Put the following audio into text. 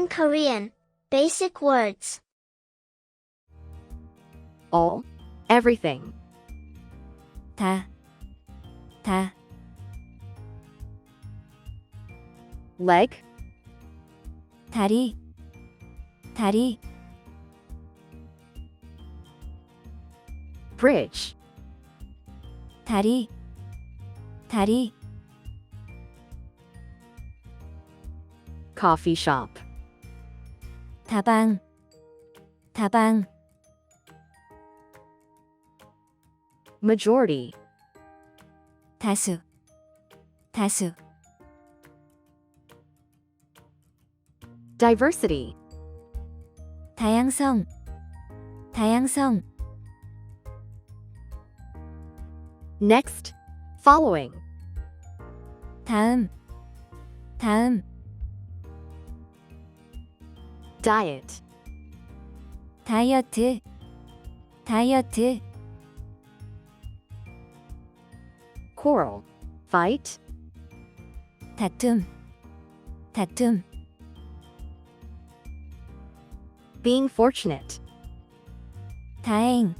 In Korean, basic words. all, everything. 다, leg, 다리, bridge, 다리, coffee shop, 다방, majority, 다수, diversity, 다양성, next, following, 다음, diet, 다이어트, quarrel, fight, 다툼, being fortunate, 다행,